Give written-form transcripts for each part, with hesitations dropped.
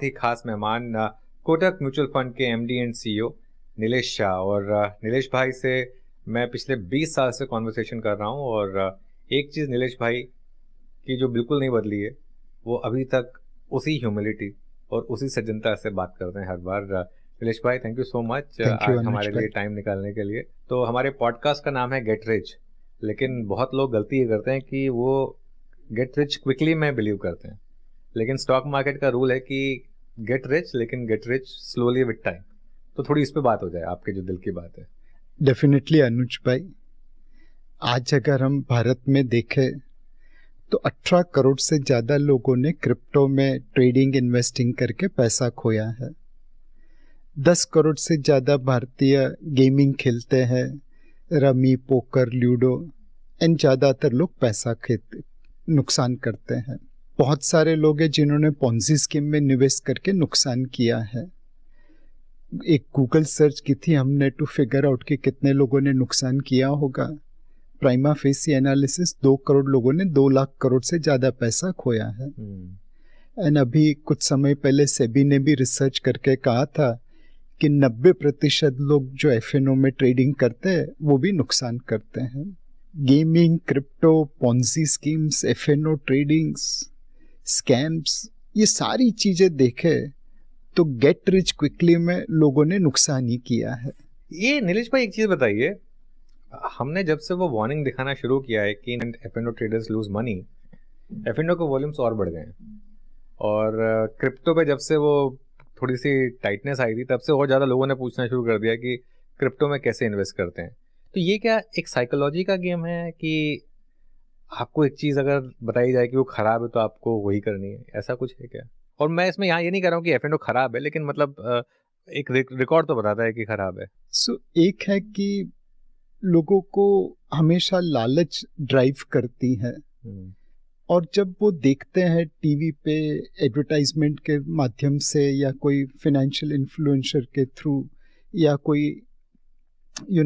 ही खास मेहमान Kotak mutual fund के MD and CEO Nilesh Shah. और नीलेश भाई से मैं पिछले 20 साल से कॉन्वर्सेशन कर रहा हूँ और एक चीज़ नीलेश भाई की जो बिल्कुल नहीं बदली है, वो अभी तक उसी ह्यूमिलिटी और उसी सज्जनता से बात करते हैं हर बार। नीलेश भाई, thank you so much thank you आज अनुज हमारे भाई। लिए टाइम निकालने के लिए। तो हमारे पॉडकास्ट का नाम है गेट रिच, लेकिन बहुत लोग गलती ये करते हैं कि वो गेट रिच क्विकली में बिलीव करते हैं, लेकिन स्टॉक मार्केट का रूल है कि गेट रिच, लेकिन get rich slowly with time. तो थोड़ी इस पे बात हो जाए, आपके जो दिल की बात है। डेफिनेटली अनुज भाई, आज अगर हम भारत में देखें तो 18 करोड़ से ज़्यादा लोगों ने क्रिप्टो में ट्रेडिंग इन्वेस्टिंग करके पैसा खोया है। 10 करोड़ से ज़्यादा भारतीय गेमिंग खेलते हैं, रमी, पोकर, लूडो, एंड ज़्यादातर लोग पैसा नुकसान करते हैं। बहुत सारे लोग हैं जिन्होंने पोंजी स्कीम में निवेश करके नुकसान किया है। एक गूगल सर्च की थी हमने टू फिगर आउट कि कितने लोगों ने नुकसान किया होगा। प्राइमा फेसी एनालिसिस 2 करोड़ लोगों ने 2 लाख करोड़ से ज़्यादा पैसा खोया है। एंड अभी कुछ समय पहले सेबी ने भी रिसर्च करके कहा था कि 90% लोग जो एफएनओ में ट्रेडिंग करते हैं वो भी नुकसान करते हैं। Gaming, crypto, Ponzi schemes, FNO tradings, scams, ये सारी चीज़ें देखें तो गेट रिच क्विकली में लोगों ने नुकसान ही किया है। ये नीलेश भाई, एक चीज़ बताइए, हमने जब से वो वार्निंग दिखाना शुरू किया है कि FNO traders lose money, FNO के वॉल्यूम्स और बढ़ गए हैं। और क्रिप्टो पे जब से वो थोड़ी सी टाइटनेस आई थी, तब से और ज़्यादा लोगों ने पूछना शुरू कर दिया कि क्रिप्टो में कैसे इन्वेस्ट करते हैं। तो ये क्या एक साइकोलॉजी का गेम है कि आपको एक चीज़ अगर बताई जाए कि वो ख़राब है तो आपको वही करनी है, ऐसा कुछ है क्या? और मैं इसमें यहाँ ये नहीं कह रहा हूँ कि एफएनओ ख़राब है, लेकिन मतलब एक रिकॉर्ड तो बताता है कि ख़राब है। एक है कि लोगों को हमेशा लालच ड्राइव करती है, और जब वो देखते हैं टीवी पे एडवर्टाइजमेंट के माध्यम से या कोई फाइनेंशियल इन्फ्लुएंसर के थ्रू या कोई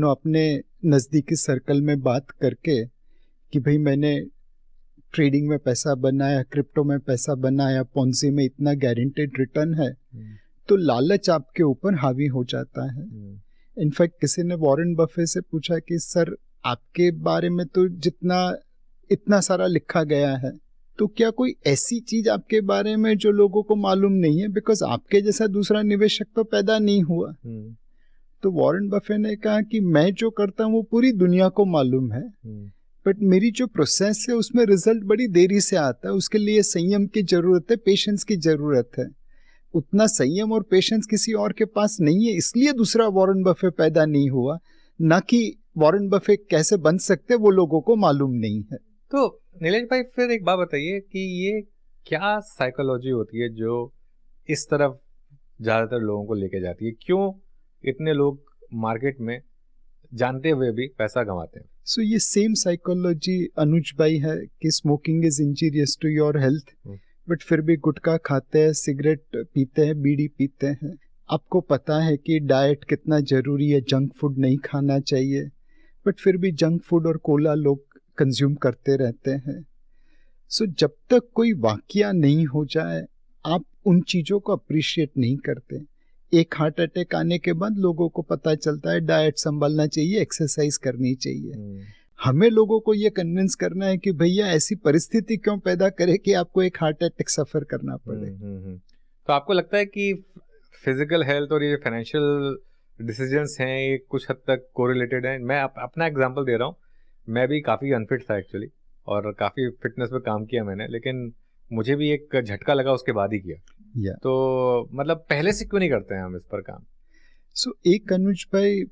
अपने नज़दीकी सर्कल में बात करके कि भाई मैंने ट्रेडिंग में पैसा बनाया, क्रिप्टो में पैसा बनाया, पोंजी में इतना गारंटेड रिटर्न है, तो लालच आपके ऊपर हावी हो जाता है। इनफैक्ट किसी ने वॉरेन बफे से पूछा कि सर, आपके बारे में तो इतना सारा लिखा गया है, तो क्या कोई ऐसी चीज आपके बारे में जो लोगों को मालूम नहीं है, बिकॉज आपके जैसा दूसरा निवेशक तो पैदा नहीं हुआ। तो वॉरेन बफे ने कहा कि मैं जो करता हूँ वो पूरी दुनिया को मालूम है, बट मेरी जो प्रोसेस है उसमें रिजल्ट बड़ी देरी से आता है। उसके लिए संयम की जरूरत है, पेशेंस की जरूरत है। उतना संयम और पेशेंस किसी और के पास नहीं है, इसलिए दूसरा वॉरेन बफे पैदा नहीं हुआ, ना कि वॉरेन बफे कैसे बन सकते वो लोगों को मालूम नहीं है। तो नीलेश भाई, फिर एक बात बताइए कि ये क्या साइकोलॉजी होती है जो इस तरफ ज़्यादातर लोगों को लेके जाती है? क्यों इतने लोग मार्केट में जानते हुए भी पैसा गंवाते हैं? ये सेम साइकोलॉजी अनुज भाई है कि smoking is injurious to your health, but फिर भी गुटखा खाते हैं, सिगरेट पीते हैं, बीड़ी पीते हैं। आपको पता है कि डाइट कितना जरूरी है, जंक फूड नहीं खाना चाहिए, बट फिर भी जंक फूड और कोला लोग कंज्यूम करते रहते हैं। जब तक कोई वाकया नहीं हो जाए आप उन चीज़ों को अप्रिशिएट नहीं करते। एक हार्ट अटैक आने के बाद लोगों को पता चलता है डाइट संभालना चाहिए, एक्सरसाइज करनी चाहिए। हमें लोगों को ये कन्विंस करना है कि भैया ऐसी परिस्थिति क्यों पैदा करे कि आपको एक हार्ट अटैक सफर करना पड़े। तो आपको लगता है कि फिजिकल हेल्थ और ये फाइनेंशियल डिसीजंस हैं, ये कुछ हद तक कोरिलेटेड हैं? मैं अपना एग्जांपल दे रहा हूँ। मैं भी काफ़ी अनफिट था एक्चुअली, और काफ़ी फिटनेस पे काम किया मैंने, लेकिन मुझे भी एक झटका लगा, उसके बाद ही किया। तो मतलब पहले से क्यों नहीं करते हैं हम इस पर काम? एक अनुज भाई,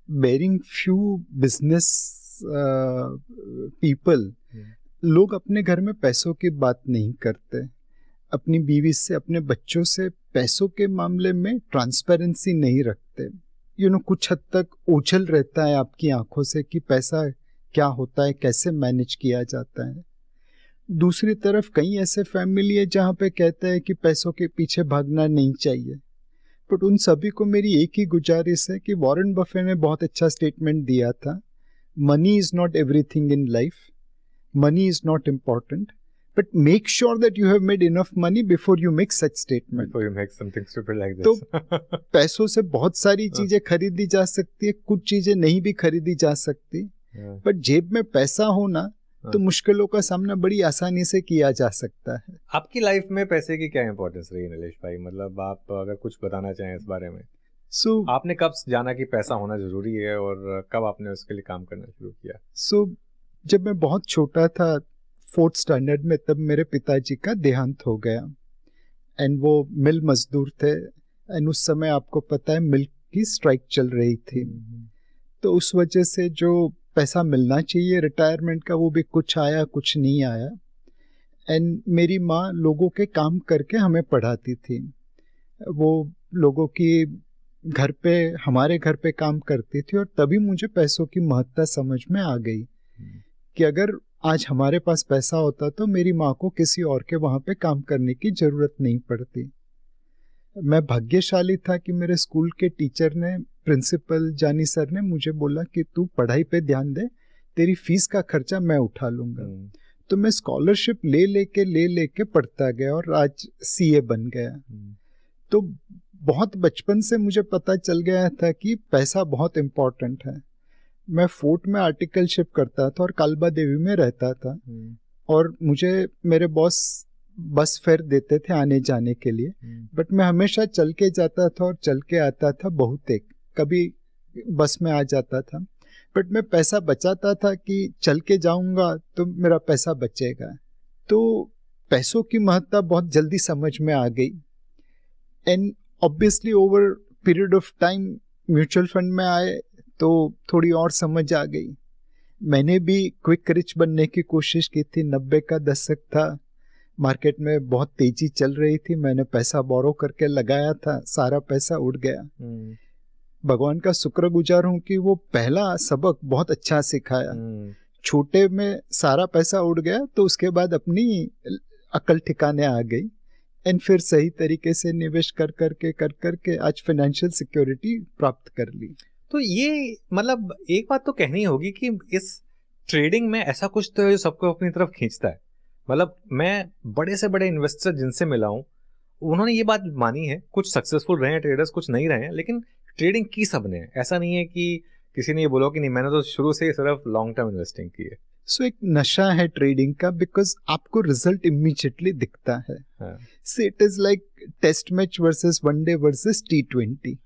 बेरिंग फ्यू बिजनेस पीपल, लोग अपने घर में पैसों की बात नहीं करते। अपनी बीवी से, अपने बच्चों से पैसों के मामले में ट्रांसपेरेंसी नहीं रखते। कुछ हद तक ओझल रहता है आपकी आंखों से कि पैसा क्या होता है, कैसे मैनेज किया जाता है। दूसरी तरफ कई ऐसे फैमिली है जहाँ पे कहते हैं कि पैसों के पीछे भागना नहीं चाहिए। बट उन सभी को मेरी एक ही गुजारिश है कि वॉरेन बफे ने बहुत अच्छा स्टेटमेंट दिया था, money is not everything in life, money is not important, but make sure that you have made enough money before you make such statement. Before you make something stupid like this. तो पैसों से बहुत सारी चीजें खरीदी जा सकती है, कुछ चीजें नहीं भी खरीदी जा सकती, बट जेब में पैसा हो ना तो मुश्किलों का सामना बड़ी आसानी से किया जा सकता है। आपकी लाइफ में पैसे की क्या इंपॉर्टेंस रही नीलेश भाई? मतलब आप अगर कुछ बताना चाहें इस बारे में। आपने कब जाना कि पैसा होना जरूरी है और कब आपने उसके लिए काम करना शुरू किया? जब मैं बहुत छोटा था, 4th स्टैंडर्ड में, तब मेरे पिताजी का देहांत हो गया एंड वो मिल मजदूर थे एंड उस समय आपको पता है मिल की स्ट्राइक चल रही थी, तो उस वजह से जो पैसा मिलना चाहिए रिटायरमेंट का वो भी कुछ आया कुछ नहीं आया एंड मेरी माँ लोगों के काम करके हमें पढ़ाती थी। वो लोगों की घर पे, हमारे घर पे काम करती थी और तभी मुझे पैसों की महत्ता समझ में आ गई कि अगर आज हमारे पास पैसा होता तो मेरी माँ को किसी और के वहाँ पे काम करने की ज़रूरत नहीं पड़ती। मैं भाग्यशाली था कि मेरे स्कूल के टीचर ने, प्रिंसिपल जानी सर ने मुझे बोला कि तू पढ़ाई पे ध्यान दे, तेरी फीस का खर्चा मैं उठा लूँगा। तो मैं स्कॉलरशिप ले लेके पढ़ता गया और आज CA बन गया। तो बहुत बचपन से मुझे पता चल गया था कि पैसा बहुत इम्पोर्टेंट है। मैं फोर्ट में आर्टिकलशिप करता था और कालबा देवी में रहता था और मुझे मेरे बॉस बस फेयर देते थे आने जाने के लिए, बट मैं हमेशा चल के जाता था और चल के आता था। बहुतेक कभी बस में आ जाता था, बट मैं पैसा बचाता था कि चल के जाऊंगा तो मेरा पैसा बचेगा। तो पैसों की महत्ता बहुत जल्दी समझ में आ गई and obviously over period of time mutual fund में आए तो थोड़ी और समझ आ गई। मैंने भी क्विक रिच बनने की कोशिश की थी। 90 का दशक था, मार्केट में बहुत तेजी चल रही थी, मैंने पैसा बोरो करके लगाया था, सारा पैसा उड़ गया। भगवान का शुक्रगुजार हूँ कि वो पहला सबक बहुत अच्छा सिखाया। छोटे में सारा पैसा उड़ गया तो उसके बाद अपनी अकल ठिकाने आ गई एंड फिर सही तरीके से निवेश कर करके आज फाइनेंशियल सिक्योरिटी प्राप्त कर ली। तो ये मतलब एक बात तो कहनी होगी कि इस ट्रेडिंग में ऐसा कुछ तो है जो सबको अपनी तरफ खींचता है। मतलब मैं बड़े से बड़े इन्वेस्टर जिनसे मिला हूँ उन्होंने ये बात मानी है, कुछ सक्सेसफुल रहे हैं ट्रेडर्स, कुछ नहीं रहे हैं, लेकिन ट्रेडिंग की सबने है। ऐसा नहीं है कि किसी ने ये बोला कि नहीं मैंने तो शुरू से ही सिर्फ लॉन्ग टर्म इन्वेस्टिंग की है। सो एक नशा है ट्रेडिंग का, बिकॉज आपको रिजल्ट इमीडिएटली दिखता है। So it is like test match versus one day versus T20।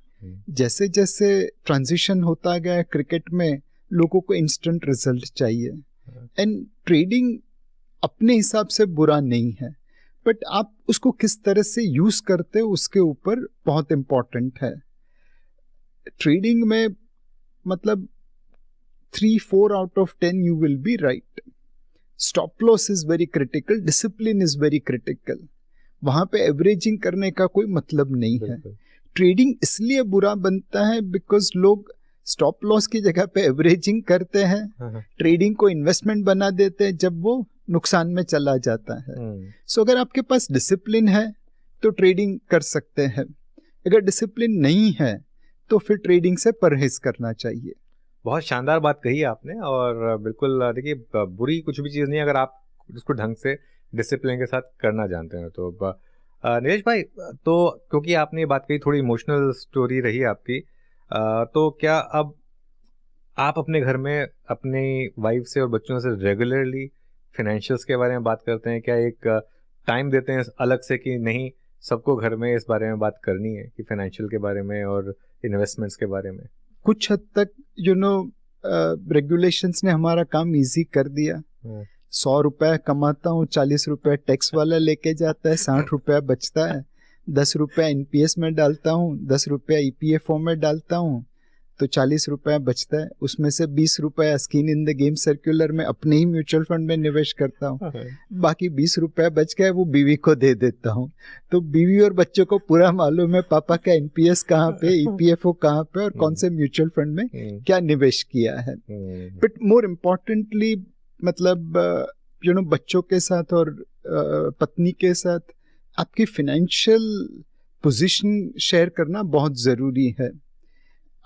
जैसे जैसे ट्रांजिशन होता गया क्रिकेट में, लोगों को इंस्टेंट रिजल्ट चाहिए एंड ट्रेडिंग अपने हिसाब से बुरा नहीं है, बट आप उसको किस तरह से यूज करते हो उसके ऊपर बहुत इंपॉर्टेंट है। ट्रेडिंग में मतलब 3-4 out of 10 you will be right. Stop loss is very critical, discipline is very critical. वहां पे एवरेजिंग करने का कोई मतलब नहीं है। ट्रेडिंग इसलिए बुरा बनता है बिकॉज लोग स्टॉप लॉस की जगह पे एवरेजिंग करते हैं, ट्रेडिंग को इन्वेस्टमेंट बना देते हैं जब वो नुकसान में चला जाता है। सो अगर आपके पास डिसिप्लिन है तो ट्रेडिंग कर सकते हैं, अगर डिसिप्लिन नहीं है तो फिर ट्रेडिंग से परहेज करना चाहिए। बहुत शानदार बात कही आपने और बिल्कुल देखिए बुरी कुछ भी चीज़ नहीं अगर आप उसको ढंग से डिसिप्लिन के साथ करना जानते हैं। तो नीलेश भाई, तो क्योंकि आपने ये बात कही, थोड़ी इमोशनल स्टोरी रही आपकी, तो क्या अब आप अपने घर में अपनी वाइफ से और बच्चों से रेगुलरली फाइनेंशियल्स के बारे में बात करते हैं? क्या एक टाइम देते हैं अलग से कि नहीं सबको घर में इस बारे में बात करनी है कि फाइनेंशियल के बारे में और इन्वेस्टमेंट्स के बारे में? कुछ हद तक रेगुलेशंस ने हमारा काम इजी कर दिया। 100 रुपया कमाता हूँ, 40 रुपया टैक्स वाला लेके जाता है, 60 रुपया बचता है, 10 रुपया NPS में डालता हूँ, 10 रुपया EPFO में डालता हूँ, तो 40 रुपया बचता है। उसमें से 20 रुपया skin in the game circular में अपने ही म्यूचुअल फंड में निवेश करता हूँ, बाकी 20 रुपया बच गया वो बीवी को दे देता हूँ। तो बीवी और बच्चों को पूरा मालूम है पापा का NPS कहाँ पे, EPFO कहाँ पे और कौन से म्यूचुअल फंड में क्या निवेश किया है। बट मोर इम्पोर्टेंटली मतलब बच्चों के साथ और पत्नी के साथ आपकी फाइनेंशियल पोजीशन शेयर करना बहुत ज़रूरी है।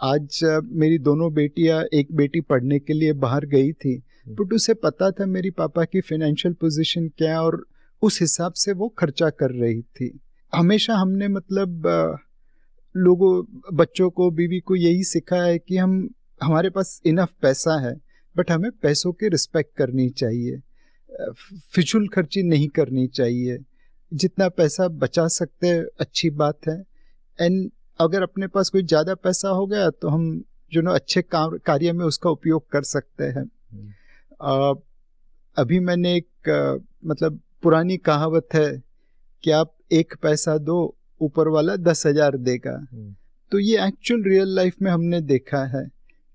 आज मेरी दोनों बेटियां, एक बेटी पढ़ने के लिए बाहर गई थी, बट उसे पता था मेरी पापा की फाइनेंशियल पोजीशन क्या है और उस हिसाब से वो खर्चा कर रही थी। हमेशा हमने मतलब लोगों, बच्चों को, बीवी को यही सिखाया है कि हमारे पास इनफ पैसा है, बट हमें पैसों की रिस्पेक्ट करनी चाहिए, फिजूल खर्ची नहीं करनी चाहिए। जितना पैसा बचा सकते हैं अच्छी बात है, एंड अगर अपने पास कोई ज़्यादा पैसा हो गया तो हम अच्छे कार्य में उसका उपयोग कर सकते हैं। अभी मैंने एक मतलब पुरानी कहावत है कि आप 1 पैसा दो, ऊपर वाला 10,000 देगा। तो ये एक्चुअल रियल लाइफ में हमने देखा है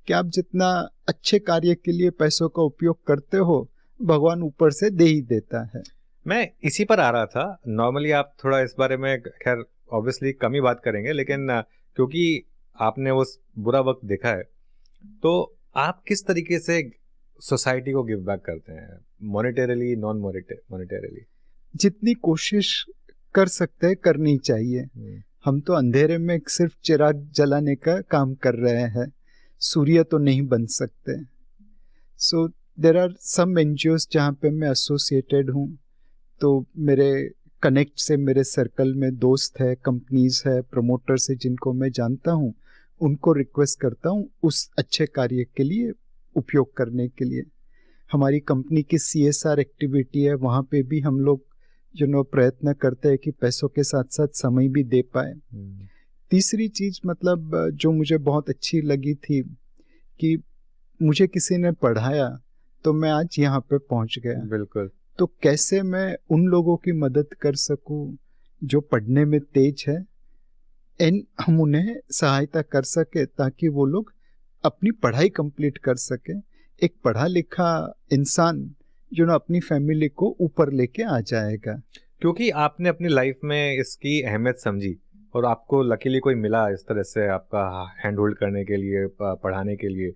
कि आप जितना अच्छे कार्य के लिए पैसों का उपयोग करते हो, भगवान ऊपर से दे ही देता है। मैं इसी पर आ रहा था। नॉर्मली आप थोड़ा इस बारे में खैर ऑब्वियसली कम ही बात करेंगे, लेकिन क्योंकि आपने वो बुरा वक्त देखा है, तो आप किस तरीके से सोसाइटी को गिव बैक करते हैं, मॉनेटरीली, नॉन मॉनेटरीली? जितनी कोशिश कर सकते हैं करनी चाहिए। हम तो अंधेरे में सिर्फ चिराग जलाने का काम कर रहे हैं, सूर्य तो नहीं बन सकते। So there are some NGOs जहाँ पे मैं एसोसिएटेड हूँ, तो मेरे कनेक्ट से मेरे सर्कल में दोस्त है, कंपनीज है, प्रमोटर्स है जिनको मैं जानता हूँ, उनको रिक्वेस्ट करता हूँ उस अच्छे कार्य के लिए उपयोग करने के लिए। हमारी कंपनी की CSR एक्टिविटी है, वहाँ पे भी हम लोग प्रयत्न करते हैं कि पैसों के साथ साथ समय भी दे पाए। तीसरी चीज मतलब जो मुझे बहुत अच्छी लगी थी कि मुझे किसी ने पढ़ाया तो मैं आज यहाँ पे पहुँच गया। बिल्कुल। तो कैसे मैं उन लोगों की मदद कर सकूं जो पढ़ने में तेज है, एंड हम उन्हें सहायता कर सके ताकि वो लोग अपनी पढ़ाई कंप्लीट कर सके। एक पढ़ा लिखा इंसान अपनी फैमिली को ऊपर लेके आ जाएगा। क्योंकि आपने अपनी लाइफ में इसकी अहमियत समझी और आपको लकीली कोई मिला इस तरह से आपका हैंड होल्ड करने के लिए, पढ़ाने के लिए।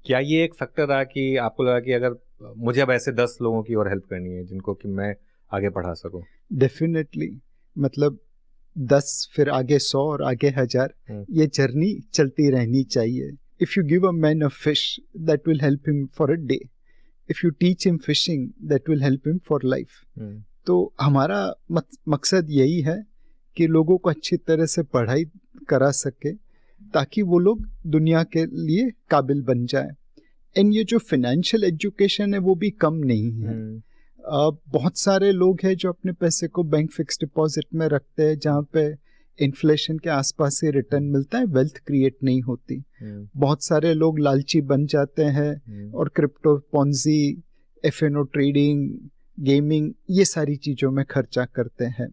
क्या ये एक फैक्टर रहा कि आपको लगा कि अगर मुझे अब ऐसे 10 लोगों की और हेल्प करनी है जिनको कि मैं आगे पढ़ा सकूं? डेफिनेटली, मतलब 10 फिर आगे 100 और आगे 1000, ये जर्नी चलती रहनी चाहिए। If you give a man a fish that will help him for a day, if you teach him fishing that will help him for life. तो हमारा मकसद यही है कि लोगों को अच्छी तरह से पढ़ाई करा सके ताकि वो लोग दुनिया के लिए काबिल बन जाए। एंड ये जो फाइनेंशियल एजुकेशन है वो भी कम नहीं है। बहुत सारे लोग हैं जो अपने पैसे को बैंक फिक्स डिपॉजिट में रखते हैं जहाँ पे इन्फ्लेशन के आसपास से रिटर्न मिलता है, वेल्थ क्रिएट नहीं होती। बहुत सारे लोग लालची बन जाते हैं और crypto, Ponzi, FNO trading, gaming, ये सारी चीज़ों में खर्चा करते हैं।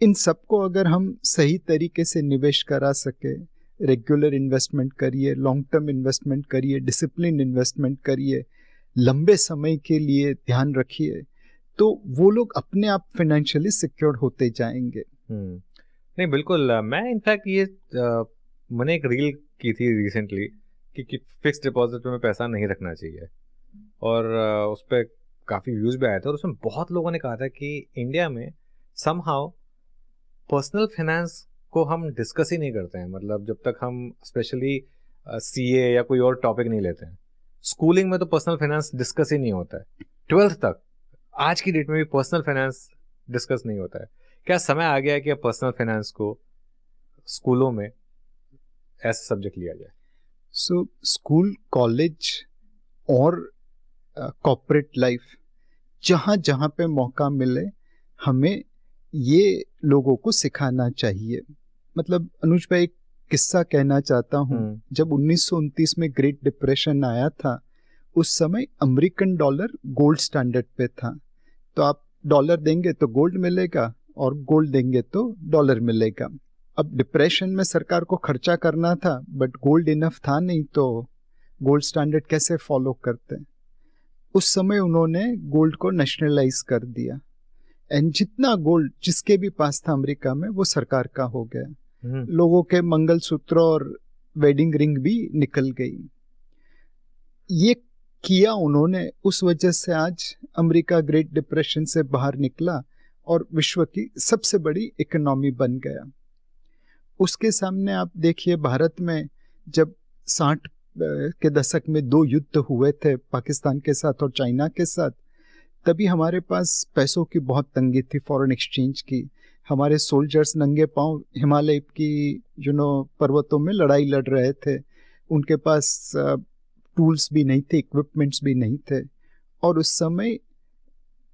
इन सबको अगर हम सही तरीके से निवेश करा सके, रेगुलर इन्वेस्टमेंट करिए, लॉन्ग टर्म इन्वेस्टमेंट करिए, डिसिप्लिन इन्वेस्टमेंट करिए, लंबे समय के लिए ध्यान रखिए, तो वो लोग अपने आप फाइनेंशियली सिक्योर होते जाएंगे। नहीं बिल्कुल। मैं इनफैक्ट ये मैंने एक रील की थी रिसेंटली कि फिक्स डिपॉजिट में पैसा नहीं रखना चाहिए, और उस पर काफ़ी व्यूज़ भी आए थे, और उसमें बहुत लोगों ने कहा था कि इंडिया में समहाउ पर्सनल फाइनेंस को हम डिस्कस ही नहीं करते हैं। मतलब जब तक हम स्पेशली CA या कोई और टॉपिक नहीं लेते हैं, स्कूलिंग में तो पर्सनल फाइनेंस डिस्कस ही नहीं होता है। 12th तक, आज की डेट में भी पर्सनल फाइनेंस डिस्कस नहीं होता है। क्या समय आ गया है कि अब पर्सनल फाइनेंस को स्कूलों में ऐसा सब्जेक्ट लिया जाए? सो स्कूल, कॉलेज और कॉर्पोरेट लाइफ, जहाँ जहाँ पे मौका मिले हमें ये लोगों को सिखाना चाहिए। मतलब अनुज भाई, एक किस्सा कहना चाहता हूँ। जब 1929 में ग्रेट डिप्रेशन आया था, उस समय अमेरिकन डॉलर गोल्ड स्टैंडर्ड पे था। तो आप डॉलर देंगे तो गोल्ड मिलेगा और गोल्ड देंगे तो डॉलर मिलेगा। अब डिप्रेशन में सरकार को खर्चा करना था, बट गोल्ड इनफ था नहीं, तो गोल्ड स्टैंडर्ड कैसे फॉलो करते? उस समय उन्होंने गोल्ड को नेशनलाइज कर दिया, एंड जितना गोल्ड जिसके भी पास था अमेरिका में वो सरकार का हो गया। लोगों के मंगलसूत्र और वेडिंग रिंग भी निकल गई। ये किया उन्होंने, उस वजह से आज अमेरिका ग्रेट डिप्रेशन से बाहर निकला और विश्व की सबसे बड़ी इकोनॉमी बन गया। उसके सामने आप देखिए, भारत में जब 60 के दशक में 2 युद्ध हुए थे, पाकिस्तान के साथ और चाइना के साथ, तभी हमारे पास पैसों की बहुत तंगी थी, फॉरेन एक्सचेंज की। हमारे सोल्जर्स नंगे पांव हिमालय की पर्वतों में लड़ाई लड़ रहे थे। उनके पास टूल्स भी नहीं थे, इक्विपमेंट्स भी नहीं थे। और उस समय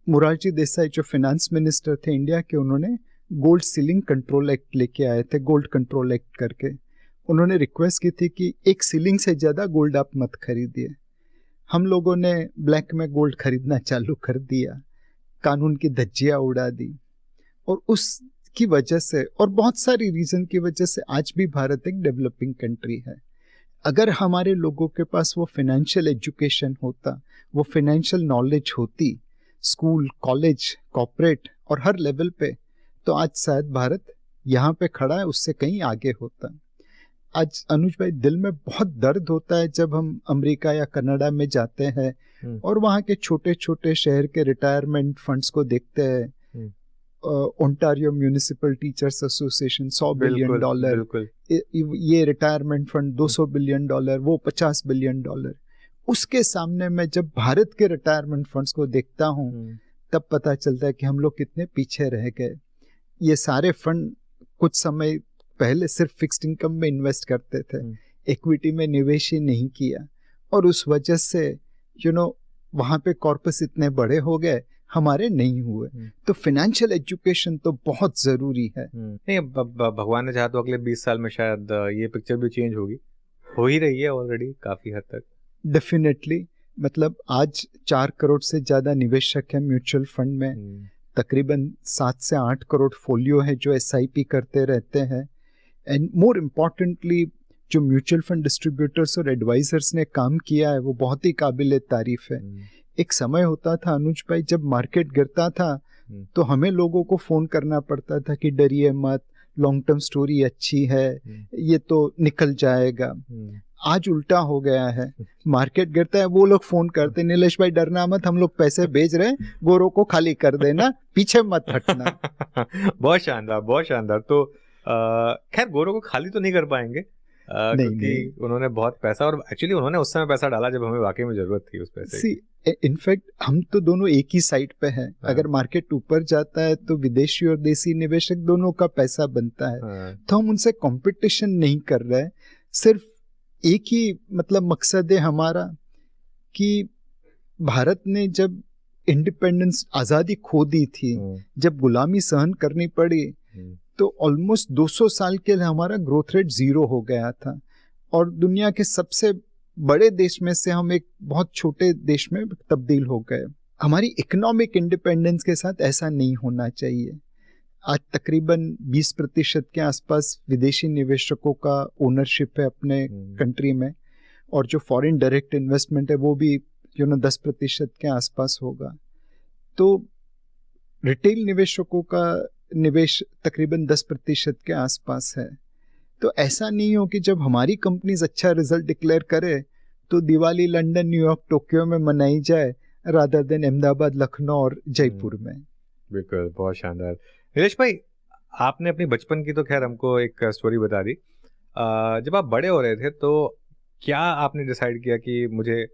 मोरारजी देसाई जो फाइनेंस मिनिस्टर थे इंडिया के, उन्होंने गोल्ड सीलिंग कंट्रोल एक्ट लेके आए थे, गोल्ड कंट्रोल एक्ट करके। उन्होंने रिक्वेस्ट की थी कि एक सीलिंग से ज़्यादा गोल्ड आप मत खरीदिए। हम लोगों ने ब्लैक में गोल्ड खरीदना चालू कर दिया, कानून की धज्जियाँ उड़ा दी। और उसकी वजह से और बहुत सारी रीज़न की वजह से आज भी भारत एक डेवलपिंग कंट्री है। अगर हमारे लोगों के पास वो फाइनेंशियल एजुकेशन होता, वो फाइनेंशियल नॉलेज होती, स्कूल, कॉलेज, कॉर्पोरेट और हर लेवल पे, तो आज शायद भारत यहाँ पे खड़ा है, उससे कहीं आगे होता। आज अनुज भाई, दिल में बहुत दर्द होता है जब हम अमेरिका या कनाडा में जाते हैं और वहाँ के छोटे छोटे शहर के रिटायरमेंट फंड्स को देखते हैं। Ontario municipal teachers association $100 billion, ये रिटायरमेंट फंड $200 बिलियन, वो $50 बिलियन। उसके सामने मैं जब भारत के रिटायरमेंट फंड्स को देखता हूँ तब पता चलता है कि हम लोग कितने पीछे रह गए। ये सारे फंड कुछ समय पहले सिर्फ फिक्स्ड इनकम में इन्वेस्ट करते थे, इक्विटी में निवेश ही नहीं किया, और उस वजह से वहाँ पे कॉर्पस इतने बड़े हो गए, हमारे नहीं हुए। तो फाइनेंशियल एजुकेशन तो बहुत जरूरी है। नहीं, भगवान ने चाहा तो अगले 20 साल में शायद ये पिक्चर भी चेंज होगी, हो ही रही है ऑलरेडी काफी हद तक। डेफिनेटली, मतलब आज 4 करोड़ से ज्यादा निवेशक हैं म्यूचुअल फंड में, तकरीबन 7 से 8 करोड़ फोलियो है जो SIP करते रहते हैं। एंड मोर इम्पॉर्टेंटली, जो म्यूचुअल फंड डिस्ट्रीब्यूटर्स और एडवाइजर्स ने काम किया है वो बहुत ही काबिल तारीफ है। एक समय होता था अनुज भाई, जब मार्केट गिरता था तो हमें लोगों को फोन करना पड़ता था कि डरिए मत, लॉन्ग टर्म स्टोरी अच्छी है, ये तो निकल जाएगा। आज उल्टा हो गया है, मार्केट गिरता है वो लोग फोन करते, नीलेश भाई डरना मत, हम लोग पैसे भेज रहे हैं, गोरों को खाली कर देना, पीछे मत हटना। बहुत शानदार, बहुत शानदार। तो खैर गोरों को खाली तो नहीं कर पाएंगे क्योंकि उन्होंने बहुत पैसा, और एक्चुअली उन्होंने उस समय पैसा डाला जब हमें वाकई में जरूरत थी उस पैसे की। इनफैक्ट हम तो दोनों एक ही साइड पे हैं। अगर मार्केट ऊपर जाता है तो विदेशी और देसी निवेशक दोनों का पैसा बनता है। तो हम उनसे कंपटीशन नहीं कर रहे, सिर्फ एक ही मतलब मकसद है हमारा कि भारत ने जब इंडिपेंडेंस, आज़ादी खो दी थी, जब गुलामी सहन करनी पड़ी, तो ऑलमोस्ट 200 साल के लिए हमारा ग्रोथ रेट 0 हो गया था, और दुनिया के सबसे बड़े देश में से हम एक बहुत छोटे देश में तब्दील हो गए। हमारी इकोनॉमिक इंडिपेंडेंस के साथ ऐसा नहीं होना चाहिए। आज तकरीबन 20% के आसपास विदेशी निवेशकों का ओनरशिप है अपने कंट्री में, और जो फॉरेन डायरेक्ट इन्वेस्टमेंट है वो भी 10% के आसपास होगा। तो रिटेल निवेशकों का निवेश तकरीबन 10% के आसपास है। तो ऐसा नहीं हो कि जब हमारी कंपनीज अच्छा रिजल्ट डिक्लेयर करे तो दिवाली लंदन, न्यूयॉर्क, टोक्यो में मनाई जाए रादर देन अहमदाबाद, लखनऊ और जयपुर में। बिल्कुल, बहुत शानदार। नीलेश भाई, आपने अपनी बचपन की तो खैर हमको एक स्टोरी बता दी। जब आप बड़े हो रहे थे तो क्या आपने डिसाइड किया कि मुझे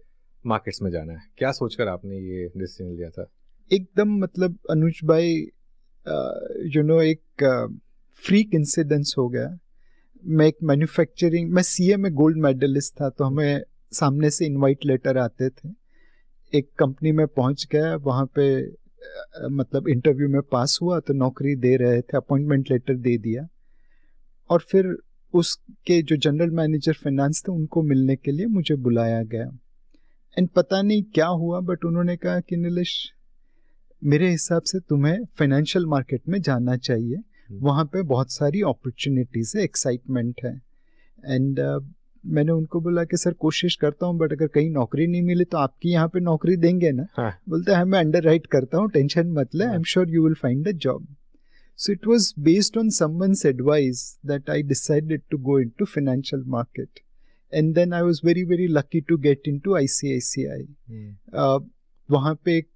मार्केट्स में जाना है? क्या सोचकर आपने ये डिसीजन लिया था? एकदम मतलब अनुज भाई, एक फ्रीक इंसिडेंस हो गया। मैं मैं CA में गोल्ड मेडलिस्ट था, तो हमें सामने से इनवाइट लेटर आते थे। एक कंपनी में पहुंच गया, वहाँ पे मतलब इंटरव्यू में पास हुआ तो नौकरी दे रहे थे, अपॉइंटमेंट लेटर दे दिया, और फिर उसके जो जनरल मैनेजर फाइनेंस थे उनको मिलने के लिए मुझे बुलाया गया। एंड पता नहीं क्या हुआ, बट उन्होंने कहा कि नीलेश, मेरे हिसाब से तुम्हें फाइनेंशियल मार्केट में जाना चाहिए, वहाँ पे बहुत सारी अपॉर्चुनिटीज है, एक्साइटमेंट है। एंड मैंने उनको बोला कि सर कोशिश करता हूँ, बट अगर कहीं नौकरी नहीं मिली तो आपकी यहाँ पे नौकरी देंगे ना? बोलते हैं मैं अंडर राइट करता हूँ, टेंशन मत ले, I am sure you will find a job. So it was based on someone's advice that I decided to go into financial market, and then I was very very lucky to get into ICICI। वहाँ पे एक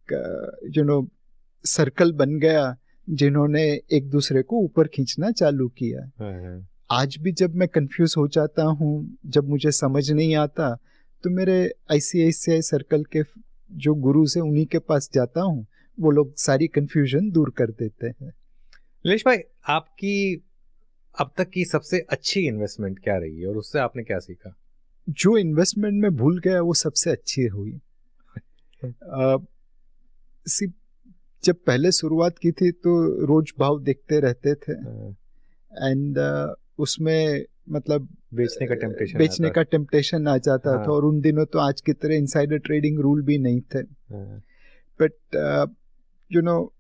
circle बन गया जिन्होंने एक दूसरे को ऊपर खींचना चालू किया। आज भी जब मैं कंफ्यूज हो जाता हूँ, जब मुझे समझ नहीं आता, तो मेरे ICICI सर्कल के जो गुरु से उन्हीं के पास जाता हूँ, वो लोग सारी कंफ्यूजन दूर कर देते हैं। नीलेश भाई, आपकी अब तक की सबसे अच्छी इन्वेस्टमेंट क्या रही है और उससे आपने क्या सीखा? जो इन्वेस्टमेंट में भूल गया वो सबसे अच्छी हुई। जब पहले शुरुआत की थी तो रोज भाव देखते रहते थे एंड उसमें मतलब बेचने का टेम्पटेशन आ जाता था। और उन दिनों तो आज की तरह इनसाइडर ट्रेडिंग रूल भी नहीं थे। But you know,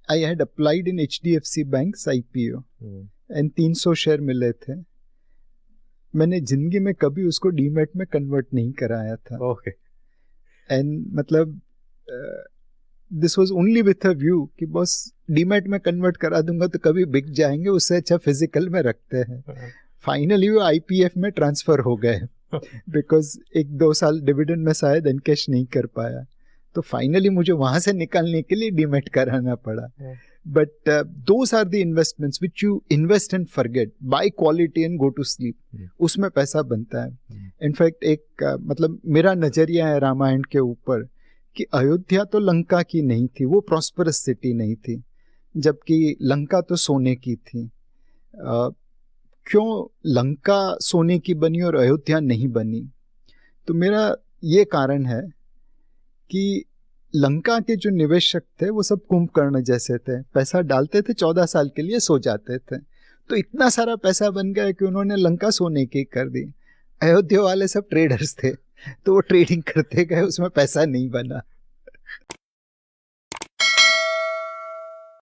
I had applied in HDFC banks IPO and 300 share मिले थे। मैंने जिंदगी में कभी उसको डीमैट में कन्वर्ट नहीं कराया था। ओके। एंड मतलब this was only with a view कि बस डीमैट में कन्वर्ट करा दूंगा तो कभी बिक जाएंगे, उससे अच्छा फिजिकल में रखते हैं। फाइनली वो IPF में ट्रांसफर हो गए बिकॉज 1-2 साल डिविडेंड में शायद एनकैश नहीं कर पाया, तो फाइनली मुझे वहां से निकालने के लिए डीमैट कराना पड़ा। But those are the investments which you invest and forget, buy quality and go to sleep. उसमें पैसा बनता है। इनफैक्ट एक मतलब मेरा नजरिया है रामायण के ऊपर कि अयोध्या तो लंका की नहीं थी, वो प्रॉस्परस सिटी नहीं थी, जबकि लंका तो सोने की थी। क्यों लंका सोने की बनी और अयोध्या नहीं बनी? तो मेरा ये कारण है कि लंका के जो निवेशक थे वो सब कुंभकर्ण जैसे थे, पैसा डालते थे 14 साल के लिए सो जाते थे, तो इतना सारा पैसा बन गया कि उन्होंने लंका सोने की कर दी। अयोध्या वाले सब ट्रेडर्स थे, तो वो ट्रेडिंग करते गए, उसमें पैसा नहीं बना।